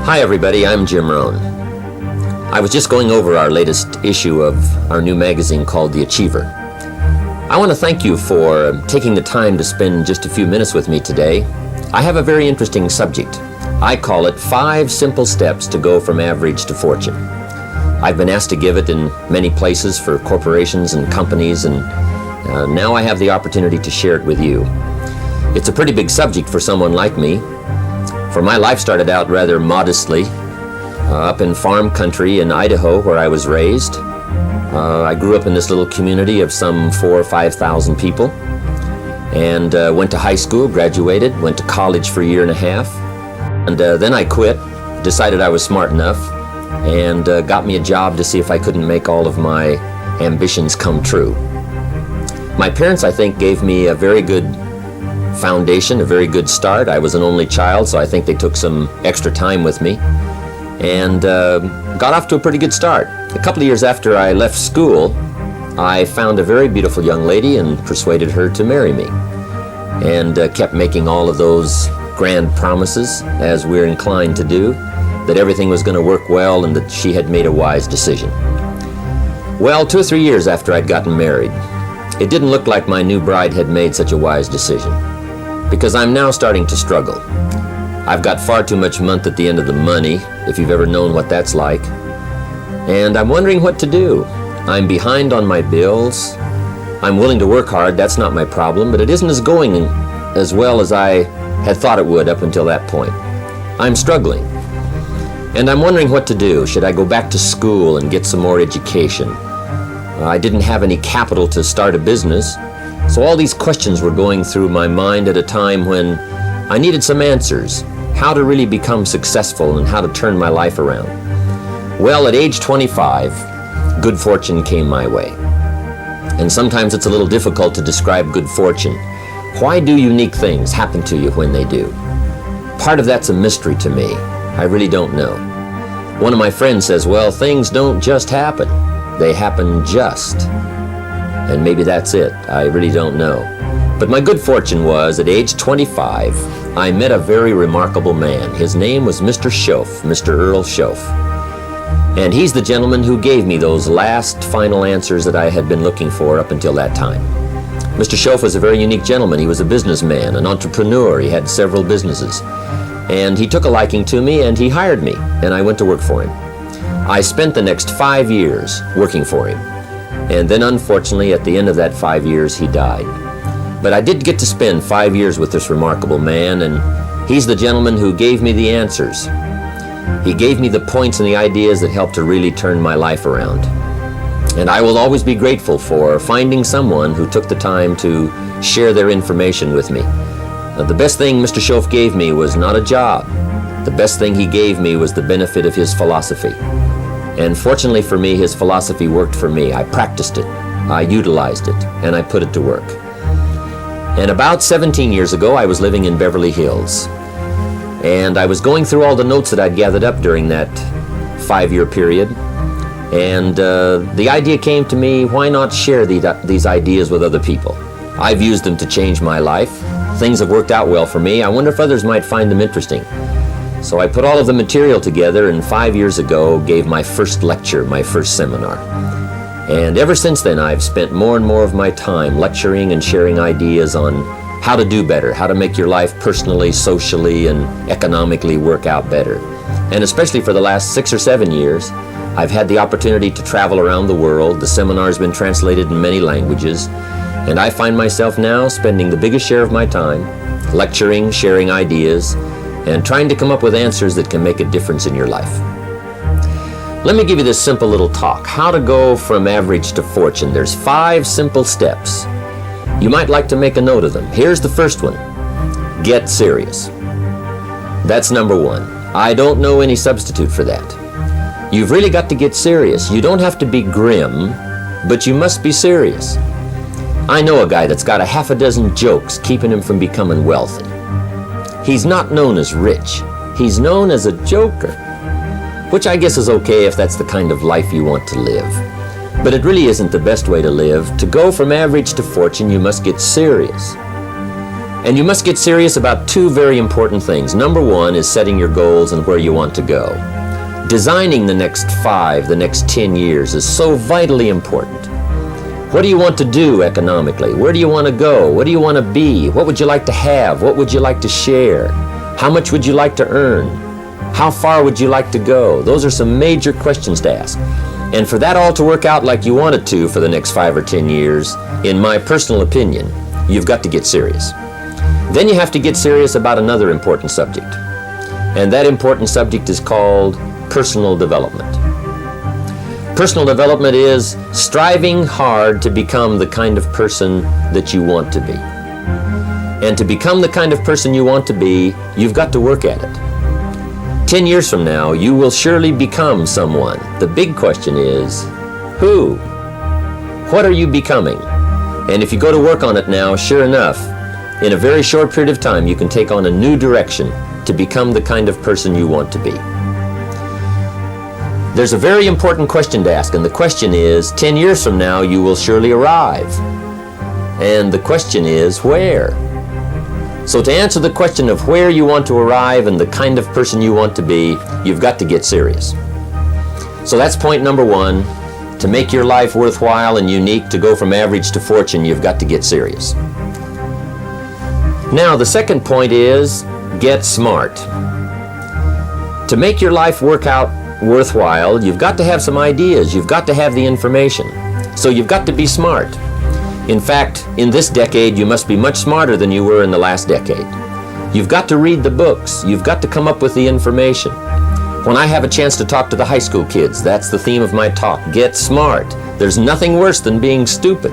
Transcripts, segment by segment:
Hi everybody, I'm Jim Rohn. I was just going over our latest issue of our new magazine called The Achiever. I want to thank you for taking the time to spend just a few minutes with me today. I have a very interesting subject. I call it 5 Simple Steps to Go from Average to Fortune. I've been asked to give it in many places for corporations and companies, and now I have the opportunity to share it with you. It's a pretty big subject for someone like me. For my life started out rather modestly, up in farm country in Idaho where I was raised. I grew up in this little community of some 4,000 or 5,000 people, and went to high school, graduated, went to college for a year and a half, and then I quit, decided I was smart enough, and got me a job to see if I couldn't make all of my ambitions come true. My parents, I think, gave me a very good foundation, a very good start. I was an only child, so I think they took some extra time with me and got off to a pretty good start. A couple of years after I left school, I found a very beautiful young lady and persuaded her to marry me, and kept making all of those grand promises, as we're inclined to do, that everything was going to work well and that she had made a wise decision. Well, 2 or 3 years after I'd gotten married, it didn't look like my new bride had made such a wise decision, because I'm now starting to struggle. I've got far too much month at the end of the money, if you've ever known what that's like, and I'm wondering what to do. I'm behind on my bills. I'm willing to work hard, that's not my problem, but it isn't going as well as I had thought it would up until that point. I'm struggling, and I'm wondering what to do. Should I go back to school and get some more education? I didn't have any capital to start a business, so all these questions were going through my mind at a time when I needed some answers, how to really become successful and how to turn my life around. Well, at age 25, good fortune came my way. And sometimes it's a little difficult to describe good fortune. Why do unique things happen to you when they do? Part of that's a mystery to me. I really don't know. One of my friends says, well, things don't just happen. They happen just. And maybe that's it. I really don't know. But my good fortune was, at age 25, I met a very remarkable man. His name was Mr. Schoaf, Mr. Earl Schoaf. And he's the gentleman who gave me those last final answers that I had been looking for up until that time. Mr. Schoaf was a very unique gentleman. He was a businessman, an entrepreneur. He had several businesses. And he took a liking to me, and he hired me, and I went to work for him. I spent the next 5 years working for him. And then, unfortunately, at the end of that 5 years, he died. But I did get to spend 5 years with this remarkable man, and he's the gentleman who gave me the answers. He gave me the points and the ideas that helped to really turn my life around. And I will always be grateful for finding someone who took the time to share their information with me. The best thing Mr. Schoaf gave me was not a job. The best thing he gave me was the benefit of his philosophy. And fortunately for me, his philosophy worked for me. I practiced it, I utilized it, and I put it to work. And about 17 years ago, I was living in Beverly Hills. And I was going through all the notes that I'd gathered up during that 5-year period. And the idea came to me, why not share these ideas with other people? I've used them to change my life. Things have worked out well for me. I wonder if others might find them interesting. So I put all of the material together, and 5 years ago gave my first lecture, my first seminar. And ever since then, I've spent more and more of my time lecturing and sharing ideas on how to do better, how to make your life personally, socially, and economically work out better. And especially for the last 6 or 7 years, I've had the opportunity to travel around the world. The seminar's been translated in many languages, and I find myself now spending the biggest share of my time lecturing, sharing ideas, and trying to come up with answers that can make a difference in your life. Let me give you this simple little talk, how to go from average to fortune. There's 5 simple steps. You might like to make a note of them. Here's the first one. Get serious. That's number 1. I don't know any substitute for that. You've really got to get serious. You don't have to be grim, but you must be serious. I know a guy that's got a half a dozen jokes keeping him from becoming wealthy. He's not known as rich. He's known as a joker, which I guess is okay if that's the kind of life you want to live. But it really isn't the best way to live. To go from average to fortune, you must get serious. And you must get serious about two very important things. Number one is setting your goals and where you want to go. Designing the next 5, the next 10 years is so vitally important. What do you want to do economically? Where do you want to go? What do you want to be? What would you like to have? What would you like to share? How much would you like to earn? How far would you like to go? Those are some major questions to ask. And for that all to work out like you want it to for the next 5 or 10 years, in my personal opinion, you've got to get serious. Then you have to get serious about another important subject. And that important subject is called personal development. Personal development is striving hard to become the kind of person that you want to be. And to become the kind of person you want to be, you've got to work at it. 10 years from now, you will surely become someone. The big question is, who? What are you becoming? And if you go to work on it now, sure enough, in a very short period of time, you can take on a new direction to become the kind of person you want to be. There's a very important question to ask, and the question is, 10 years from now, you will surely arrive. And the question is, where? So to answer the question of where you want to arrive and the kind of person you want to be, you've got to get serious. So that's point number one. To make your life worthwhile and unique, to go from average to fortune, you've got to get serious. Now, the second point is, get smart. To make your life work out worthwhile, you've got to have some ideas. You've got to have the information. So you've got to be smart. In fact, in this decade, you must be much smarter than you were in the last decade. You've got to read the books. You've got to come up with the information. When I have a chance to talk to the high school kids, that's the theme of my talk. Get smart. There's nothing worse than being stupid.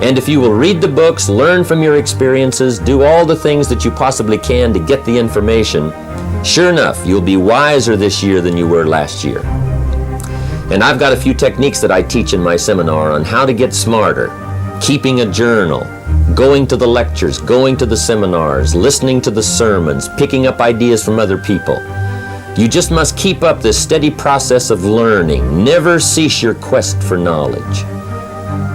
And if you will read the books, learn from your experiences, do all the things that you possibly can to get the information, sure enough, you'll be wiser this year than you were last year. And I've got a few techniques that I teach in my seminar on how to get smarter. Keeping a journal, going to the lectures, going to the seminars, listening to the sermons, picking up ideas from other people. You just must keep up this steady process of learning. Never cease your quest for knowledge.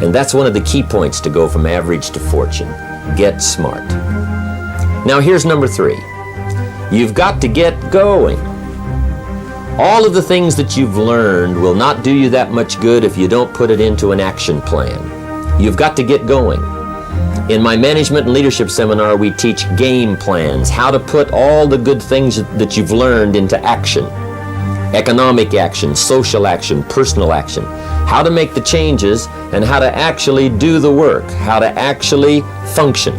And that's one of the key points to go from average to fortune. Get smart. Now here's number 3. You've got to get going. All of the things that you've learned will not do you that much good if you don't put it into an action plan. You've got to get going. In my management and leadership seminar, we teach game plans, how to put all the good things that you've learned into action. Economic action, social action, personal action. How to make the changes and how to actually do the work, how to actually function.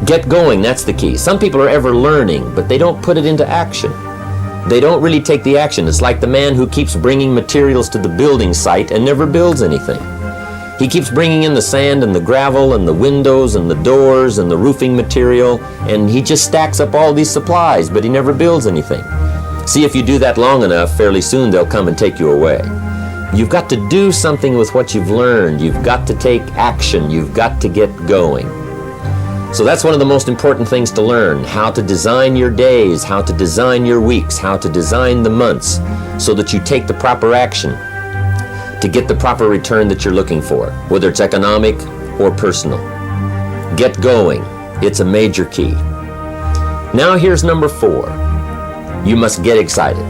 Get going, that's the key. Some people are ever learning, but they don't put it into action. They don't really take the action. It's like the man who keeps bringing materials to the building site and never builds anything. He keeps bringing in the sand and the gravel and the windows and the doors and the roofing material, and he just stacks up all these supplies, but he never builds anything. See, if you do that long enough, fairly soon they'll come and take you away. You've got to do something with what you've learned. You've got to take action. You've got to get going. So that's one of the most important things to learn, how to design your days, how to design your weeks, how to design the months, so that you take the proper action to get the proper return that you're looking for, whether it's economic or personal. Get going. It's a major key. Now here's number 4. You must get excited.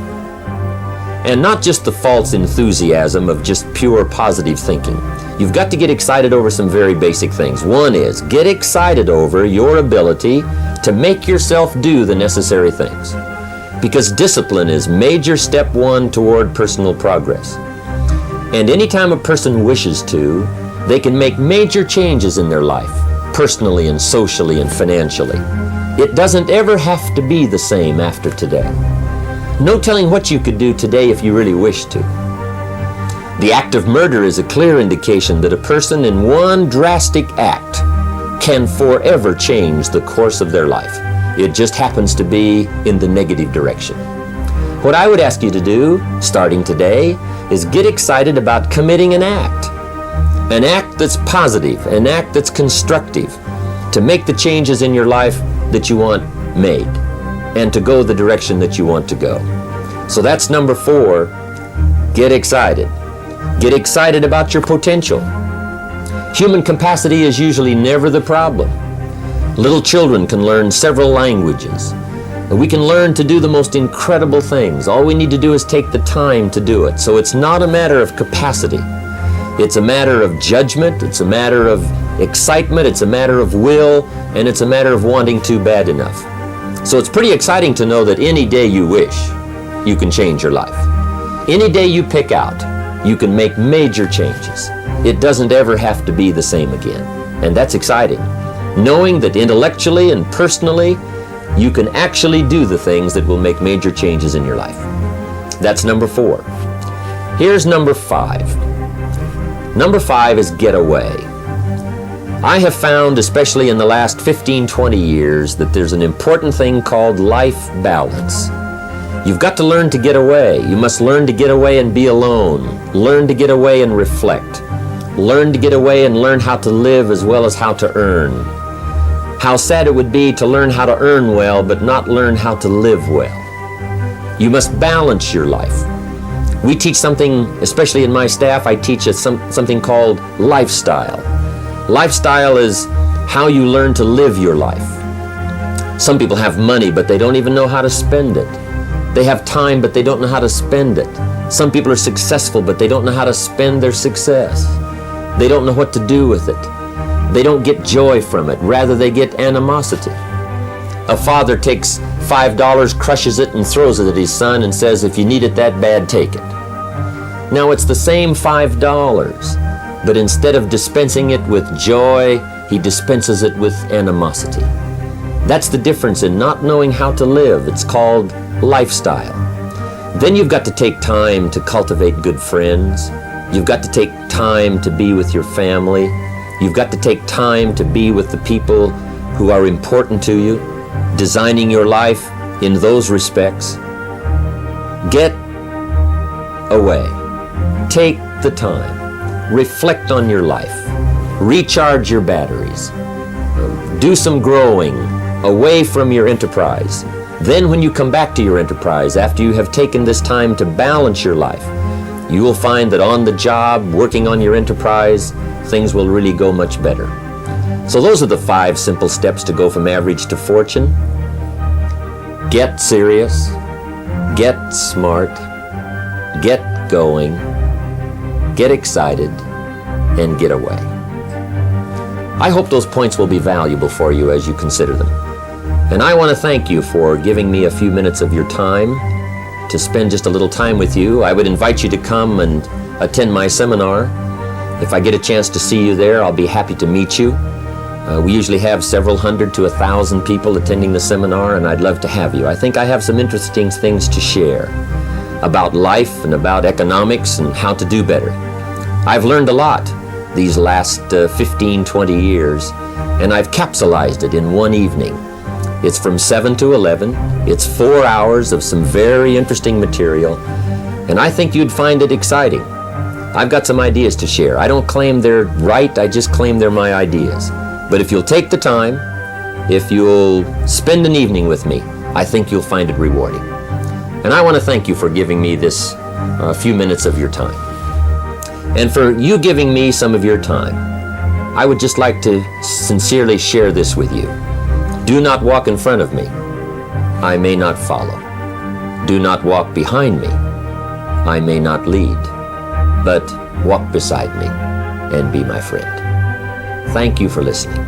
And not just the false enthusiasm of just pure positive thinking. You've got to get excited over some very basic things. One is, get excited over your ability to make yourself do the necessary things. Because discipline is major step 1 toward personal progress. And anytime a person wishes to, they can make major changes in their life, personally and socially and financially. It doesn't ever have to be the same after today. No telling what you could do today if you really wish to. The act of murder is a clear indication that a person in one drastic act can forever change the course of their life. It just happens to be in the negative direction. What I would ask you to do, starting today, is get excited about committing an act that's positive, an act that's constructive, to make the changes in your life that you want made, and to go the direction that you want to go. So that's number 4, get excited. Get excited about your potential. Human capacity is usually never the problem. Little children can learn several languages. We can learn to do the most incredible things. All we need to do is take the time to do it. So it's not a matter of capacity. It's a matter of judgment. It's a matter of excitement. It's a matter of will. And it's a matter of wanting to bad enough. So it's pretty exciting to know that any day you wish, you can change your life. Any day you pick out, you can make major changes. It doesn't ever have to be the same again. And that's exciting. Knowing that intellectually and personally, you can actually do the things that will make major changes in your life. That's number 4. Here's number 5. Number 5 is get away. I have found, especially in the last 15, 20 years, that there's an important thing called life balance. You've got to learn to get away. You must learn to get away and be alone. Learn to get away and reflect. Learn to get away and learn how to live as well as how to earn. How sad it would be to learn how to earn well, but not learn how to live well. You must balance your life. We teach something, especially in my staff, I teach something called lifestyle. Lifestyle is how you learn to live your life. Some people have money, but they don't even know how to spend it. They have time, but they don't know how to spend it. Some people are successful, but they don't know how to spend their success. They don't know what to do with it. They don't get joy from it. Rather, they get animosity. A father takes $5, crushes it, and throws it at his son and says, if you need it that bad, take it. Now, it's the same $5, but instead of dispensing it with joy, he dispenses it with animosity. That's the difference in not knowing how to live. It's called lifestyle. Then you've got to take time to cultivate good friends. You've got to take time to be with your family. You've got to take time to be with the people who are important to you, designing your life in those respects. Get away. Take the time. Reflect on your life. Recharge your batteries. Do some growing away from your enterprise. Then when you come back to your enterprise, after you have taken this time to balance your life, you will find that on the job, working on your enterprise, things will really go much better. So those are the 5 simple steps to go from average to fortune. Get serious, get smart, get going, get excited, and get away. I hope those points will be valuable for you as you consider them. And I want to thank you for giving me a few minutes of your time to spend just a little time with you. I would invite you to come and attend my seminar. If I get a chance to see you there, I'll be happy to meet you. We usually have several hundred to 1,000 people attending the seminar, and I'd love to have you. I think I have some interesting things to share about life and about economics and how to do better. I've learned a lot these last 15, 20 years, and I've capsulized it in one evening. It's from 7 to 11. It's 4 hours of some very interesting material, and I think you'd find it exciting. I've got some ideas to share. I don't claim they're right, I just claim they're my ideas. But if you'll take the time, if you'll spend an evening with me, I think you'll find it rewarding. And I want to thank you for giving me this few minutes of your time. And for you giving me some of your time, I would just like to sincerely share this with you. Do not walk in front of me. I may not follow. Do not walk behind me. I may not lead. But walk beside me and be my friend. Thank you for listening.